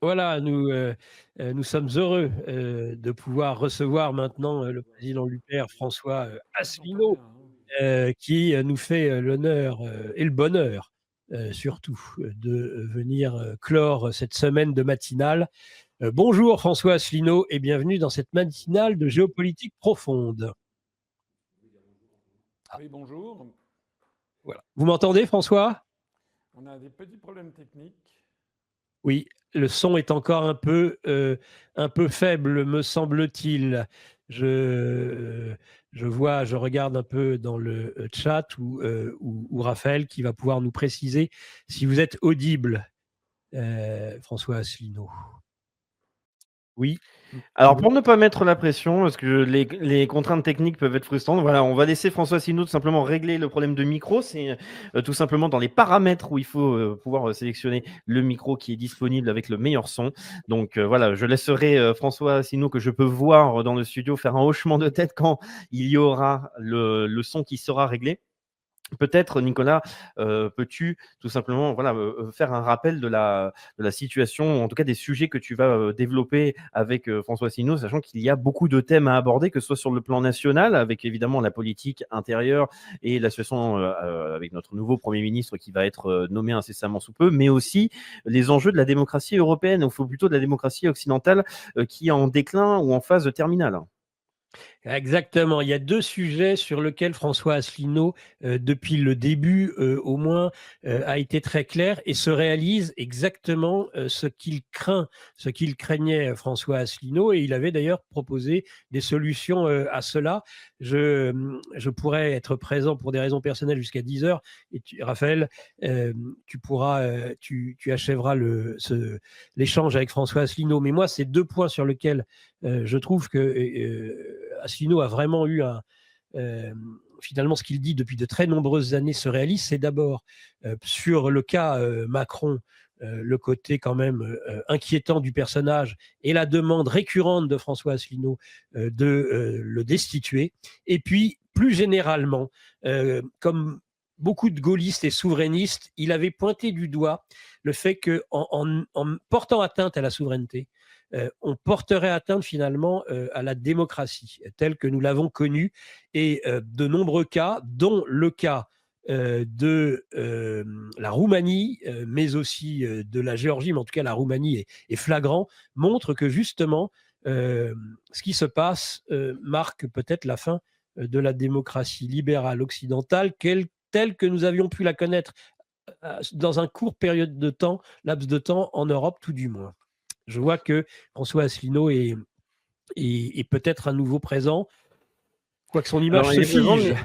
Voilà, nous sommes heureux, de pouvoir recevoir maintenant, le président Luper, François, J'entends pas bien, Asselineau, hein. qui, nous fait, l'honneur, et le bonheur, surtout, de, venir, clore cette semaine de matinale. Bonjour François Asselineau et bienvenue dans cette matinale de géopolitique profonde. Ah, Oui, bonjour. voilà. Vous m'entendez François? On a des petits problèmes techniques. Oui, le son est encore un peu faible, me semble-t-il. Je je regarde un peu dans le, chat où Raphaël qui va pouvoir nous préciser si vous êtes audible, François Asselineau. Oui, Alors non? pour ne pas mettre la pression, parce que les contraintes techniques peuvent être frustrantes, voilà, on va laisser François Asselineau tout simplement régler le problème de micro. C'est tout simplement dans les paramètres où il faut pouvoir sélectionner le micro qui est disponible avec le meilleur son. Donc voilà, je laisserai François Asselineau, que je peux voir dans le studio, faire un hochement de tête quand il y aura le son qui sera réglé. Peut-être, Nicolas, peux-tu tout simplement voilà, faire un rappel de la situation, en tout cas des sujets que tu vas développer avec François Asselineau, sachant qu'il y a beaucoup de thèmes à aborder, que ce soit sur le plan national, avec évidemment la politique intérieure et la situation avec notre nouveau Premier ministre qui va être nommé incessamment sous peu, mais aussi les enjeux de la démocratie européenne, ou plutôt de la démocratie occidentale qui est en déclin ou en phase terminale. Exactement. Il y a 2 sujets sur lesquels François Asselineau, depuis le début, au moins, a été très clair et se réalise exactement, ce qu'il craint, ce qu'il craignait, François Asselineau et il avait d'ailleurs proposé des solutions, à cela. Je pourrais être présent pour des raisons personnelles jusqu'à 10 heures et Raphaël, tu pourras, tu achèveras l'échange avec François Asselineau. Mais moi, c'est 2 points sur lesquels, je trouve que, Asselineau a vraiment eu finalement, ce qu'il dit depuis de très nombreuses années se réalise. C'est d'abord sur le cas Macron, le côté quand même inquiétant du personnage et la demande récurrente de François Asselineau de le destituer. Et puis, plus généralement, comme beaucoup de gaullistes et souverainistes, il avait pointé du doigt le fait qu'en portant atteinte à la souveraineté, on porterait atteinte finalement à la démocratie telle que nous l'avons connue et de nombreux cas, dont le cas de la Roumanie, mais aussi de la Géorgie, mais en tout cas la Roumanie est flagrant, montre que justement ce qui se passe marque peut-être la fin de la démocratie libérale occidentale telle que nous avions pu la connaître dans un court période de temps, laps de temps en Europe tout du moins. Je vois que François Asselineau est peut-être à nouveau présent, quoique son image Alors se il est présent, fige. mais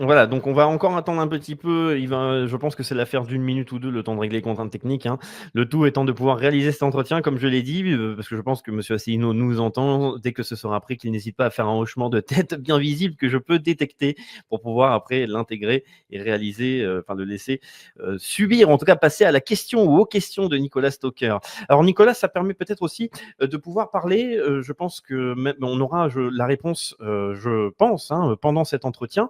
voilà, donc on va encore attendre un petit peu. Je pense que c'est l'affaire d'une minute ou deux, le temps de régler les contraintes techniques, hein. Le tout étant de pouvoir réaliser cet entretien, comme je l'ai dit, parce que je pense que Monsieur Asselineau nous entend. Dès que ce sera pris, qu'il n'hésite pas à faire un hochement de tête bien visible que je peux détecter pour pouvoir après l'intégrer et réaliser, enfin le laisser subir, en tout cas passer à la question ou aux questions de Nicolas Stocker. Alors Nicolas, ça permet peut-être aussi de pouvoir parler. Je pense que même on aura la réponse, je pense, hein, pendant cet entretien.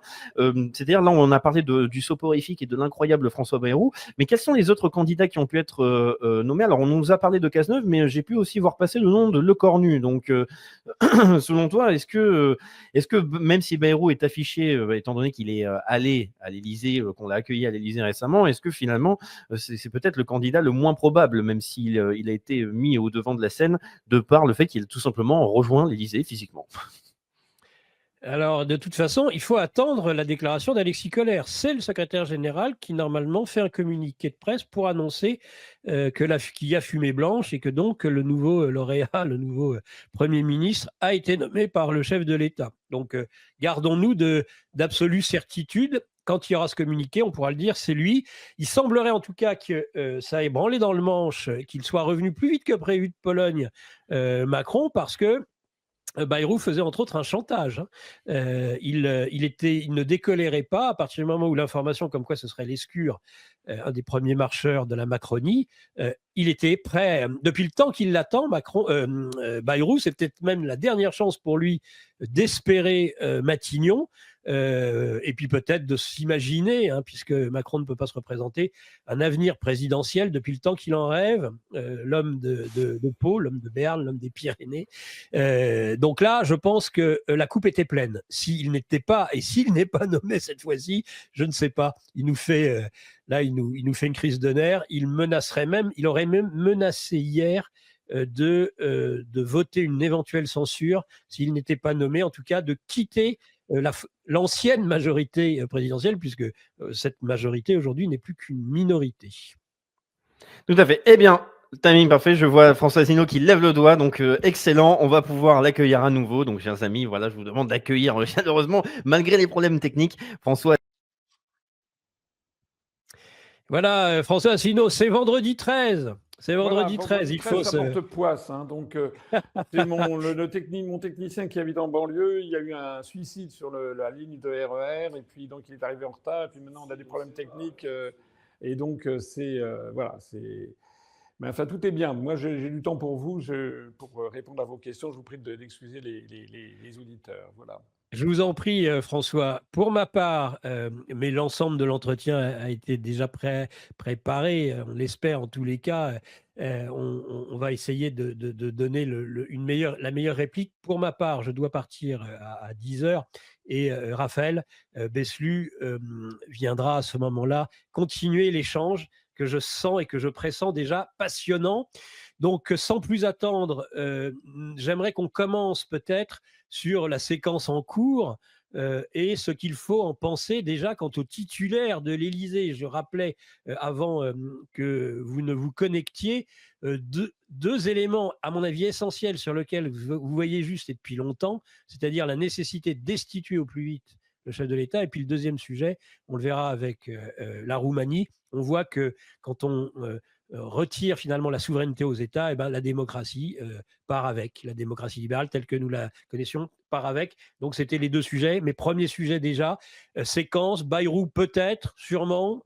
C'est-à-dire là, on a parlé du soporifique et de l'incroyable François Bayrou, mais quels sont les autres candidats qui ont pu être nommés? Alors, on nous a parlé de Cazeneuve, mais j'ai pu aussi voir passer le nom de Lecornu. Donc, selon toi, est-ce que même si Bayrou est affiché, étant donné qu'il est allé à l'Élysée, qu'on l'a accueilli à l'Élysée récemment, est-ce que finalement, c'est peut-être le candidat le moins probable, même s'il il a été mis au devant de la scène, de par le fait qu'il a tout simplement rejoint l'Élysée physiquement? Alors, de toute façon, il faut attendre la déclaration d'Alexis Collère. C'est le secrétaire général qui, normalement, fait un communiqué de presse pour annoncer qu'il y a fumée blanche et que donc le nouveau lauréat, le nouveau Premier ministre, a été nommé par le chef de l'État. Donc, gardons-nous d'absolue certitude. Quand il y aura ce communiqué, on pourra le dire, c'est lui. Il semblerait en tout cas que ça ait branlé dans le manche, qu'il soit revenu plus vite que prévu de Pologne, Macron, parce que Bayrou faisait entre autres un chantage, hein. Il ne décolérait pas à partir du moment où l'information comme quoi ce serait Lescure, un des premiers marcheurs de la Macronie, il était prêt, depuis le temps qu'il l'attend, Bayrou, c'est peut-être même la dernière chance pour lui d'espérer Matignon, et puis peut-être de s'imaginer, hein, puisque Macron ne peut pas se représenter, un avenir présidentiel depuis le temps qu'il en rêve, l'homme de Pau, l'homme de Berne, l'homme des Pyrénées. Donc là, je pense que la coupe était pleine. S'il n'était pas, et s'il n'est pas nommé cette fois-ci, je ne sais pas. Il nous fait, là, il nous fait une crise de nerfs. Il aurait même menacé hier de voter une éventuelle censure s'il n'était pas nommé, en tout cas de quitter l'ancienne majorité présidentielle, puisque cette majorité aujourd'hui n'est plus qu'une minorité. Tout à fait. Eh bien, timing parfait. Je vois François Asselineau qui lève le doigt, donc excellent. On va pouvoir l'accueillir à nouveau. Donc, chers amis, voilà, je vous demande d'accueillir chaleureusement, malgré les problèmes techniques, François. Voilà, François Asselineau, c'est vendredi 13. C'est vendredi Voilà, 13. Il faut ça porte poisse. Hein, donc, c'est mon technicien qui habite en banlieue. Il y a eu un suicide sur la ligne de RER. Et puis, donc, il est arrivé en retard. Et puis, maintenant, on a des problèmes techniques. Et donc, voilà, c'est. Mais enfin, tout est bien. Moi, j'ai du temps pour vous. Pour répondre à vos questions, je vous prie d'excuser les auditeurs. Voilà. Je vous en prie, François. Pour ma part, mais l'ensemble de l'entretien a été déjà préparé, on l'espère en tous les cas. On va essayer de donner la meilleure réplique. Pour ma part, je dois partir à 10 heures et Raphaël Beslu viendra à ce moment-là continuer l'échange que je sens et que je pressens déjà passionnant. Donc, sans plus attendre, j'aimerais qu'on commence peut-être sur la séquence en cours et ce qu'il faut en penser déjà quant au titulaire de l'Élysée. Je rappelais avant que vous ne vous connectiez deux éléments, à mon avis, essentiels sur lesquels vous voyez juste et depuis longtemps, c'est-à-dire la nécessité de destituer au plus vite le chef de l'État. Et puis le deuxième sujet, on le verra avec la Roumanie, on voit que quand on retire finalement la souveraineté aux États, et ben, la démocratie part avec. La démocratie libérale telle que nous la connaissions part avec. Donc c'était les deux sujets. Mes premiers sujets déjà, séquence, Bayrou peut-être, sûrement,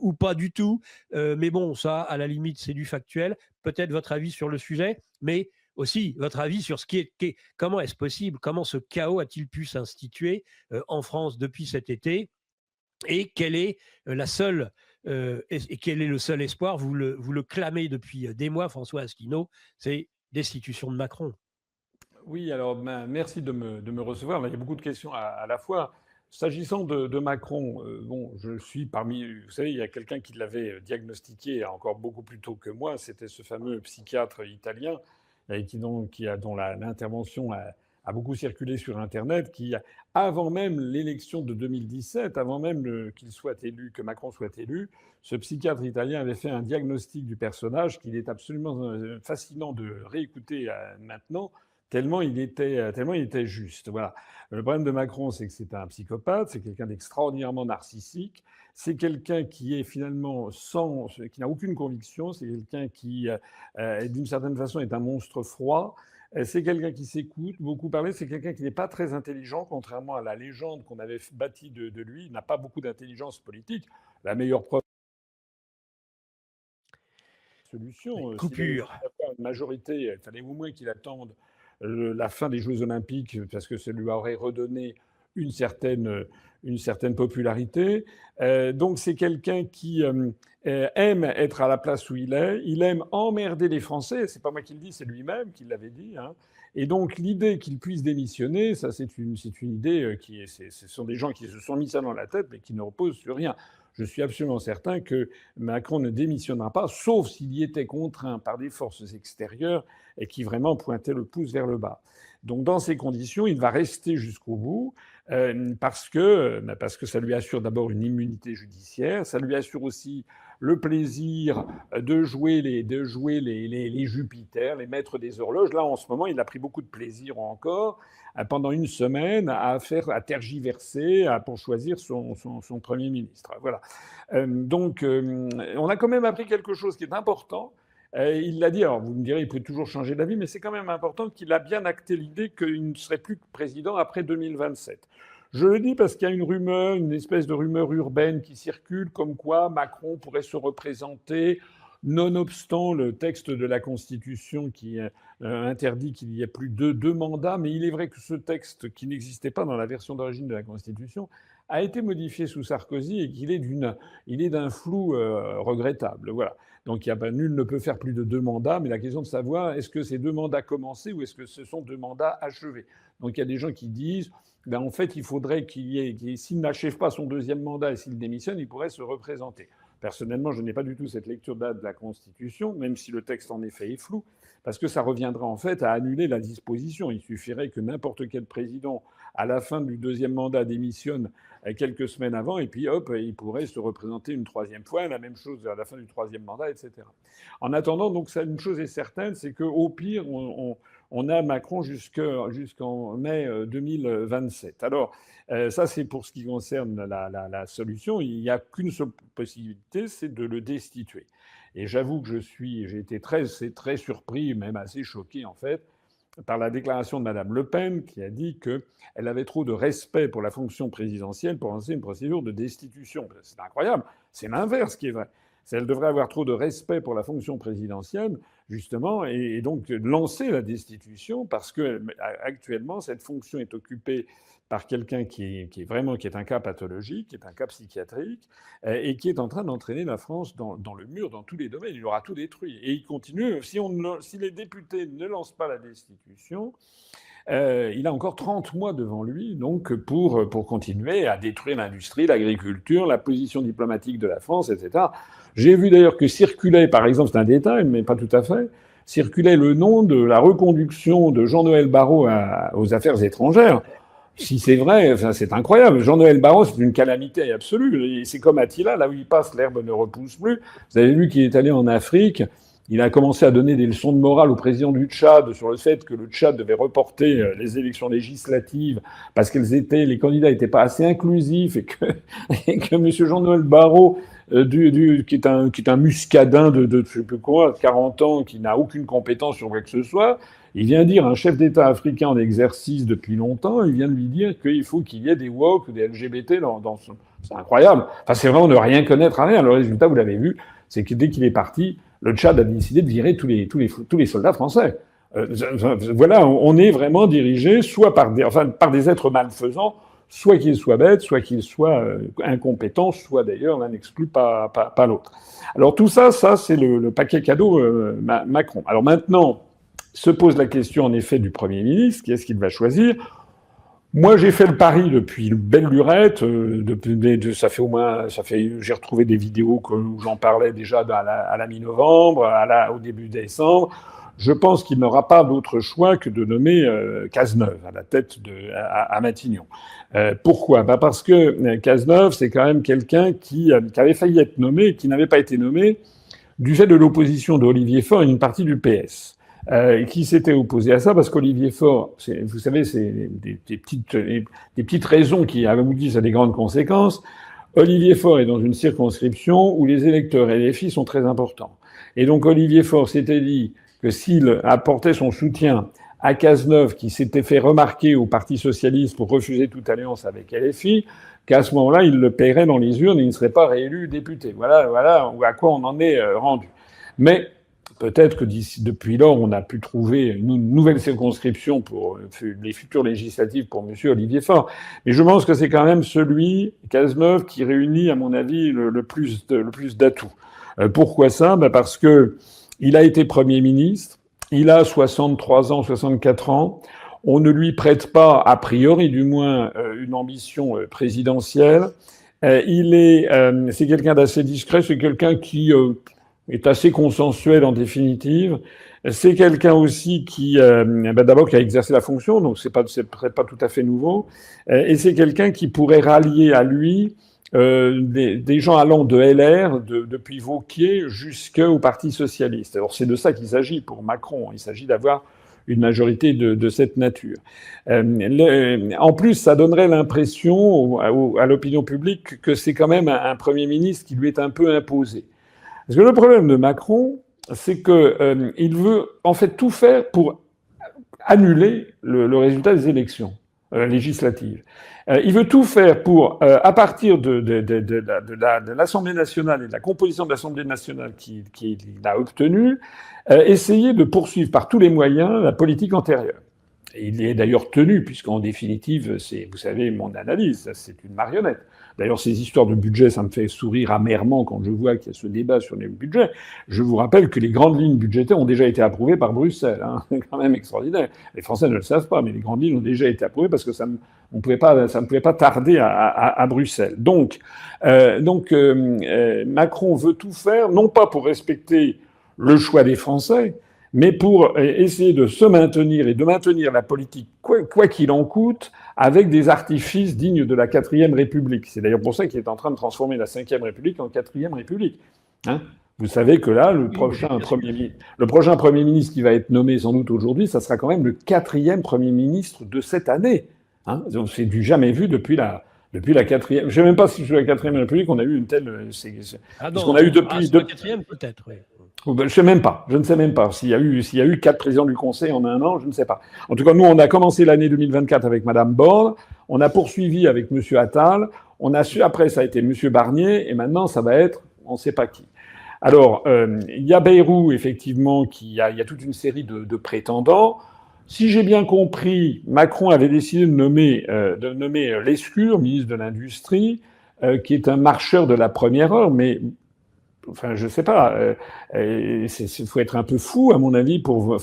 ou pas du tout. Mais bon, ça, à la limite, c'est du factuel. Peut-être votre avis sur le sujet, mais aussi votre avis sur ce comment est-ce possible, comment ce chaos a-t-il pu s'instituer en France depuis cet été, et quelle est la seule et quel est le seul espoir, vous le clamez depuis des mois, François Asselineau, c'est destitution de Macron. Oui, alors merci de me recevoir. Il y a beaucoup de questions à la fois. S'agissant de Macron, bon, je suis parmi. Vous savez, il y a quelqu'un qui l'avait diagnostiqué encore beaucoup plus tôt que moi. C'était ce fameux psychiatre italien dont l'intervention a beaucoup circulé sur Internet, qui, avant même l'élection de 2017, avant même qu'il soit élu, que Macron soit élu, ce psychiatre italien avait fait un diagnostic du personnage qu'il est absolument fascinant de réécouter maintenant, tellement il était juste. Voilà. Le problème de Macron, c'est que c'est un psychopathe, c'est quelqu'un d'extraordinairement narcissique, c'est quelqu'un qui est finalement qui n'a aucune conviction, c'est quelqu'un qui, d'une certaine façon, est un monstre froid. C'est quelqu'un qui s'écoute beaucoup parler. C'est quelqu'un qui n'est pas très intelligent, contrairement à la légende qu'on avait bâtie de lui. Il n'a pas beaucoup d'intelligence politique. La meilleure preuve. Solution. Coupure. S'il avait une majorité, il fallait au moins qu'il attende la fin des Jeux Olympiques, parce que ça lui aurait redonné une certaine popularité. Donc c'est quelqu'un qui aime être à la place où il est. Il aime emmerder les Français. C'est pas moi qui le dis, c'est lui-même qui l'avait dit. Hein. Et donc l'idée qu'il puisse démissionner, ça c'est une idée ce sont des gens qui se sont mis ça dans la tête, mais qui ne reposent sur rien. Je suis absolument certain que Macron ne démissionnera pas, sauf s'il y était contraint par des forces extérieures et qui vraiment pointaient le pouce vers le bas. Donc dans ces conditions, il va rester jusqu'au bout parce que ça lui assure d'abord une immunité judiciaire, ça lui assure aussi le plaisir de jouer les Jupiters, les maîtres des horloges. Là, en ce moment, il a pris beaucoup de plaisir encore pendant une semaine à tergiverser pour choisir son Premier ministre. Voilà. Donc, on a quand même appris quelque chose qui est important. Il l'a dit, alors vous me direz, il peut toujours changer d'avis, mais c'est quand même important qu'il a bien acté l'idée qu'il ne serait plus président après 2027. Je le dis parce qu'il y a une rumeur, une espèce de rumeur urbaine qui circule, comme quoi Macron pourrait se représenter nonobstant le texte de la Constitution qui interdit qu'il y ait plus de 2 mandats. Mais il est vrai que ce texte, qui n'existait pas dans la version d'origine de la Constitution, a été modifié sous Sarkozy et qu'il est d'un flou regrettable. Voilà. Donc nul ne peut faire plus de 2 mandats, mais la question de savoir est-ce que ces 2 mandats commencés ou est-ce que ce sont 2 mandats achevés. Donc il y a des gens qui disent en fait il faudrait s'il n'achève pas son 2e mandat et s'il démissionne, il pourrait se représenter. Personnellement, je n'ai pas du tout cette lecture de la Constitution, même si le texte en effet est flou, parce que ça reviendra en fait à annuler la disposition. Il suffirait que n'importe quel président, à la fin du 2e mandat, démissionne quelques semaines avant, et puis hop, il pourrait se représenter une 3e fois, la même chose à la fin du 3e mandat, etc. En attendant, donc, une chose est certaine, c'est qu'au pire, on a Macron jusqu'en mai 2027. Alors, ça, c'est pour ce qui concerne la solution. Il n'y a qu'une seule possibilité, c'est de le destituer. Et j'avoue que j'ai été très surpris, même assez choqué, en fait, par la déclaration de Mme Le Pen, qui a dit qu'elle avait trop de respect pour la fonction présidentielle pour lancer une procédure de destitution. C'est incroyable. C'est l'inverse qui est vrai. Elle devrait avoir trop de respect pour la fonction présidentielle, justement, et donc lancer la destitution, parce que actuellement, cette fonction est occupée par quelqu'un qui est un cas pathologique, qui est un cas psychiatrique, et qui est en train d'entraîner la France dans le mur dans tous les domaines. Il aura tout détruit. Et il continue. Si les députés ne lancent pas la destitution, il a encore 30 mois devant lui, donc, pour continuer à détruire l'industrie, l'agriculture, la position diplomatique de la France, etc. J'ai vu d'ailleurs que circulait, par exemple, c'est un détail, mais pas tout à fait, circulait le nom de la reconduction de Jean-Noël Barrot aux affaires étrangères. Si c'est vrai, c'est incroyable. Jean-Noël Barrot, c'est une calamité absolue. C'est comme Attila, là où il passe, l'herbe ne repousse plus. Vous avez vu qu'il est allé en Afrique. Il a commencé à donner des leçons de morale au président du Tchad sur le fait que le Tchad devait reporter les élections législatives parce que les candidats n'étaient pas assez inclusifs et que M. Jean-Noël Barrot, qui est un muscadin de je sais plus quoi, 40 ans, qui n'a aucune compétence sur quoi que ce soit, il vient dire à un chef d'État africain en exercice depuis longtemps, il vient de lui dire qu'il faut qu'il y ait des woke ou des LGBT dans son... C'est incroyable. Enfin, c'est vraiment de rien connaître à rien. Le résultat, vous l'avez vu, c'est que dès qu'il est parti, le Tchad a décidé de virer tous les soldats français. Voilà, on est vraiment dirigé soit par des êtres malfaisants, soit qu'ils soient bêtes, soit qu'ils soient incompétents, soit d'ailleurs l'un n'exclut pas l'autre. Alors tout ça c'est le paquet cadeau Macron. Alors maintenant, se pose la question en effet du Premier ministre, qui est-ce qu'il va choisir ? Moi, j'ai fait le pari depuis belle lurette. J'ai retrouvé des vidéos où j'en parlais déjà à la mi-novembre, au début décembre. Je pense qu'il n'aura pas d'autre choix que de nommer Cazeneuve à la tête à Matignon. Pourquoi ? Parce que Cazeneuve, c'est quand même quelqu'un qui avait failli être nommé et qui n'avait pas été nommé du fait de l'opposition d'Olivier Faure et une partie du PS. Qui s'était opposé à ça parce qu'Olivier Faure, vous savez, c'est des petites raisons qui aboutissent à des grandes conséquences. Olivier Faure est dans une circonscription où les électeurs LFI sont très importants. Et donc Olivier Faure s'était dit que s'il apportait son soutien à Cazeneuve, qui s'était fait remarquer au Parti socialiste pour refuser toute alliance avec LFI, qu'à ce moment-là, il le paierait dans les urnes et il ne serait pas réélu député. Voilà à quoi on en est rendu. Mais peut-être que depuis lors, on a pu trouver une nouvelle circonscription pour les futures législatives pour M. Olivier Faure. Mais je pense que c'est quand même celui, Cazeneuve, qui réunit, à mon avis, le plus d'atouts. Pourquoi ça ? Parce que il a été Premier ministre, il a 63 ans, 64 ans, on ne lui prête pas, a priori du moins, une ambition présidentielle. C'est quelqu'un d'assez discret, c'est quelqu'un qui... est assez consensuel en définitive. C'est quelqu'un aussi qui, d'abord, qui a exercé la fonction, donc c'est pas tout à fait nouveau. Et c'est quelqu'un qui pourrait rallier à lui des gens allant de LR, depuis Vauquier jusqu'au Parti socialiste. Alors c'est de ça qu'il s'agit pour Macron. Il s'agit d'avoir une majorité de cette nature. En plus, ça donnerait l'impression à l'opinion publique que c'est quand même un Premier ministre qui lui est un peu imposé. Parce que le problème de Macron, c'est qu'il veut en fait tout faire pour annuler le résultat des élections. législatives. Il veut tout faire pour, à partir de l'Assemblée nationale et de la composition de l'Assemblée nationale qu'il a obtenue, essayer de poursuivre par tous les moyens la politique antérieure. Et il est d'ailleurs tenu, puisqu'en définitive, c'est, vous savez, mon analyse, c'est une marionnette. D'ailleurs, ces histoires de budget, ça me fait sourire amèrement quand je vois qu'il y a ce débat sur les budgets. Je vous rappelle que les grandes lignes budgétaires ont déjà été approuvées par Bruxelles. Hein. C'est quand même extraordinaire. Les Français ne le savent pas, mais les grandes lignes ont déjà été approuvées parce que ça ne pouvait pas tarder à Bruxelles. Donc, Macron veut tout faire, non pas pour respecter le choix des Français, mais pour essayer de se maintenir et de maintenir la politique, quoi qu'il en coûte, avec des artifices dignes de la 4e République. C'est d'ailleurs pour ça qu'il est en train de transformer la 5e République en 4e République. Hein, vous savez que là, le prochain Premier ministre qui va être nommé sans doute aujourd'hui, ça sera quand même le 4e Premier ministre de cette année. Hein, donc c'est du jamais vu depuis la 4e. Je ne sais même pas si sous la 4e République, on a eu une telle... parce qu'on a eu depuis... la 4e peut-être, oui. Je ne sais même pas s'il y a eu 4 présidents du Conseil en un an, je ne sais pas. En tout cas, nous, on a commencé l'année 2024 avec Madame Borne, on a poursuivi avec Monsieur Attal, après ça a été Monsieur Barnier, et maintenant ça va être on ne sait pas qui. Alors, il y a Bayrou, effectivement, il y a toute une série de prétendants. Si j'ai bien compris, Macron avait décidé de nommer Lescure, ministre de l'Industrie, qui est un marcheur de la première heure, mais enfin, je sais pas. Il faut être un peu fou, à mon avis, pour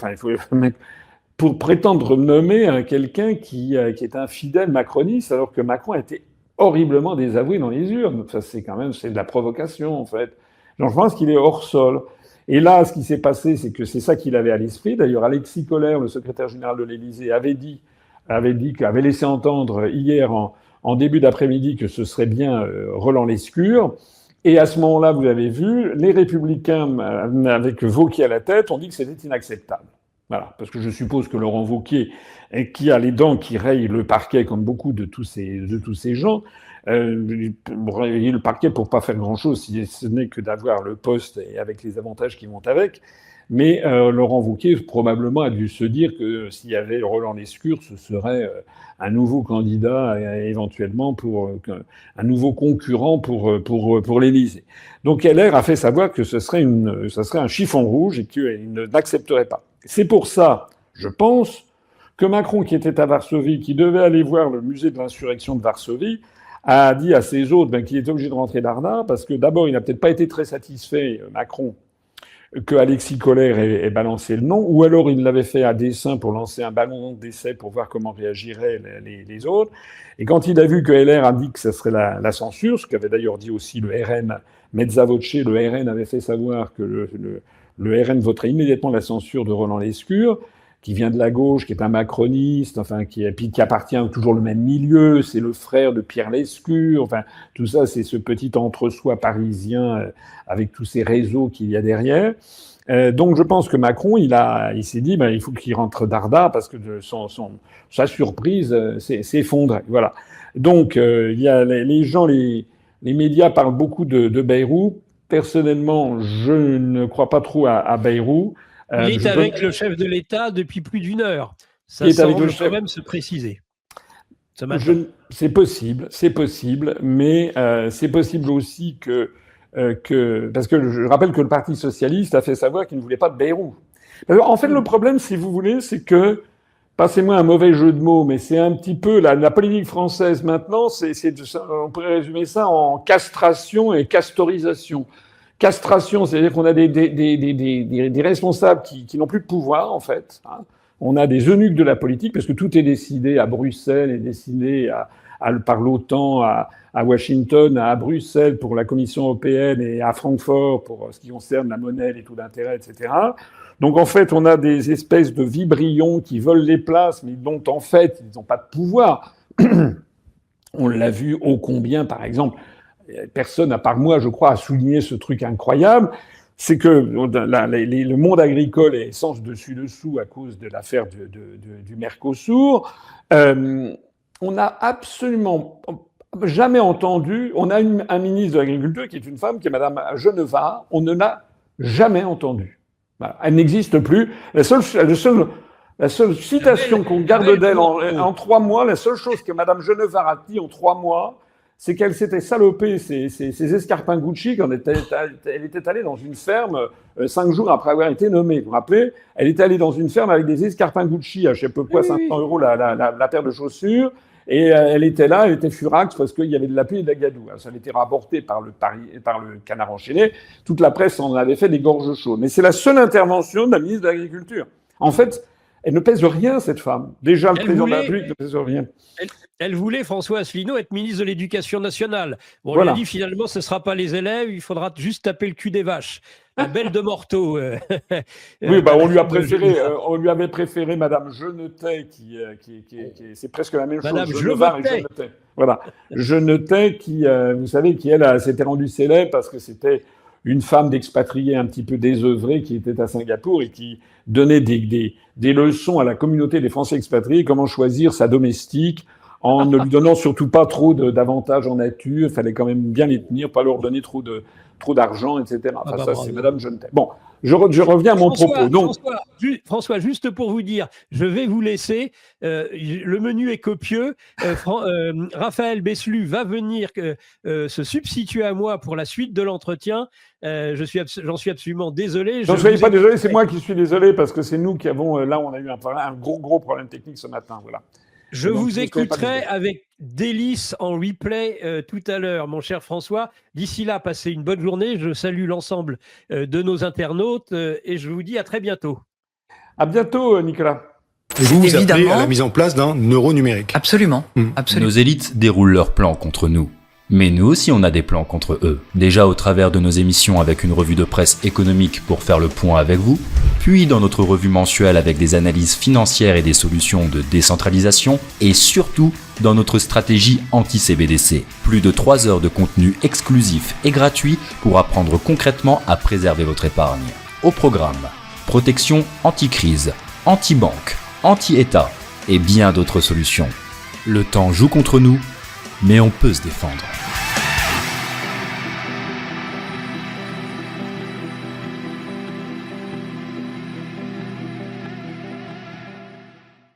prétendre nommer quelqu'un qui est un fidèle macroniste, alors que Macron a été horriblement désavoué dans les urnes. Ça, c'est de la provocation, en fait. Donc, je pense qu'il est hors sol. Et là, ce qui s'est passé, c'est que c'est ça qu'il avait à l'esprit. D'ailleurs, Alexis Kohler, le secrétaire général de l'Élysée, avait laissé entendre hier en début d'après-midi que ce serait bien Roland Lescure. Et à ce moment-là, vous avez vu, les Républicains, avec Wauquiez à la tête, ont dit que c'était inacceptable. Voilà, parce que je suppose que Laurent Wauquiez, qui a les dents qui rayent le parquet, comme beaucoup de tous ces gens, le parquet pour pas faire grand-chose, si ce n'est que d'avoir le poste et avec les avantages qui vont avec. Mais Laurent Wauquiez, probablement, a dû se dire que s'il y avait Roland Lescure, ce serait un nouveau candidat, éventuellement, un nouveau concurrent pour l'Élysée. Donc LR a fait savoir que ce serait un chiffon rouge et qu'il n'accepterait pas. C'est pour ça, je pense, que Macron, qui était à Varsovie, qui devait aller voir le musée de l'insurrection de Varsovie, a dit à ses hôtes qu'il était obligé de rentrer d'Arda, parce que d'abord, il n'a peut-être pas été très satisfait, Macron, que Alexis Kohler ait balancé le nom, ou alors il l'avait fait à dessein pour lancer un ballon d'essai pour voir comment réagiraient les autres. Et quand il a vu que LR a dit que ce serait la censure, ce qu'avait d'ailleurs dit aussi le RN, mezza voce, le RN avait fait savoir que le RN voterait immédiatement la censure de Roland Lescure, qui vient de la gauche, qui est un macroniste, enfin qui appartient toujours au même milieu, c'est le frère de Pierre Lescure, enfin tout ça c'est ce petit entre-soi parisien avec tous ces réseaux qu'il y a derrière. Donc je pense que Macron, il s'est dit, il faut qu'il rentre d'Arda parce que sa surprise s'est effondrée. Voilà. Donc il y a les gens, les médias parlent beaucoup de Bayrou. Personnellement, je ne crois pas trop à Bayrou. Il est avec le chef de l'État depuis plus d'une heure. Ça semble quand même se préciser. C'est possible, mais c'est possible aussi parce que je rappelle que le Parti socialiste a fait savoir qu'il ne voulait pas de Bayrou. En fait, le problème, si vous voulez, c'est que, passez-moi un mauvais jeu de mots, mais c'est un petit peu la politique française maintenant, on pourrait résumer ça en castration et castorisation. Castration, c'est-à-dire qu'on a des responsables qui n'ont plus de pouvoir, en fait. Hein. On a des eunuques de la politique, parce que tout est décidé à Bruxelles, et décidé par l'OTAN, à Washington, à Bruxelles pour la Commission européenne et à Francfort pour ce qui concerne la monnaie, les taux d'intérêt, etc. Donc, en fait, on a des espèces de vibrions qui veulent les places, mais dont, en fait, ils n'ont pas de pouvoir. On l'a vu ô combien, par exemple, personne, à part moi, je crois, a souligné ce truc incroyable, c'est que le monde agricole est sens dessus-dessous à cause de l'affaire du Mercosur. On n'a absolument jamais entendu... On a un ministre de l'Agriculture qui est une femme, qui est Madame Genevard. On ne l'a jamais entendue. Voilà. Elle n'existe plus. Le seul La seule citation qu'on garde d'elle en 3 mois, la seule chose que Madame Genevard a dit en 3 mois, c'est qu'elle s'était salopée ses escarpins Gucci quand elle était allée dans une ferme 5 jours après avoir été nommée. Vous vous rappelez? Elle était allée dans une ferme avec des escarpins Gucci à je sais pas quoi, 500 € la paire de chaussures. Et elle était là, elle était furax parce qu'il y avait de la pluie et de la gadoue. Alors, ça avait été rapporté par le Canard enchaîné. Toute la presse en avait fait des gorges chaudes. Mais c'est la seule intervention de la ministre de l'Agriculture. En fait, elle ne pèse rien, cette femme. Déjà, le président de la République ne pèse rien. Elle voulait, François Asselineau, être ministre de l'Éducation nationale. Bon, Voilà. On lui a dit finalement, ce ne sera pas les élèves, il faudra juste taper le cul des vaches. Belle de Morteau. Oui, on lui avait préféré Madame Genetet, c'est presque la même Madame chose. Genetet. Voilà. Genetet, vous savez, elle s'était rendue célèbre parce que c'était une femme d'expatriés un petit peu désœuvrée qui était à Singapour et qui donnait des leçons à la communauté des Français expatriés, comment choisir sa domestique, en ne lui donnant surtout pas trop d'avantages en nature. Il fallait quand même bien les tenir, pas leur donner trop d'argent, etc. C'est Madame Genetet. Bon, je reviens à mon propos. Donc, François, juste pour vous dire, je vais vous laisser. Le menu est copieux. Raphaël Beslu va venir se substituer à moi pour la suite de l'entretien. J'en suis absolument désolé. Ne soyez pas désolé, c'est moi qui suis désolé parce que c'est nous qui avons. Là, on a eu un gros problème technique ce matin. Voilà. Je vous écouterai avec délice en replay tout à l'heure, mon cher François. D'ici là, passez une bonne journée. Je salue l'ensemble de nos internautes et je vous dis à très bientôt. À bientôt, Nicolas. Et vous appelez à la mise en place d'un euro numérique. Absolument. Absolument. Nos élites déroulent leurs plans contre nous. Mais nous aussi on a des plans contre eux. Déjà au travers de nos émissions avec une revue de presse économique pour faire le point avec vous, puis dans notre revue mensuelle avec des analyses financières et des solutions de décentralisation, et surtout dans notre stratégie anti-CBDC. Plus de 3 heures de contenu exclusif et gratuit pour apprendre concrètement à préserver votre épargne. Au programme, protection anti-crise, anti-banque, anti-État et bien d'autres solutions. Le temps joue contre nous, mais on peut se défendre.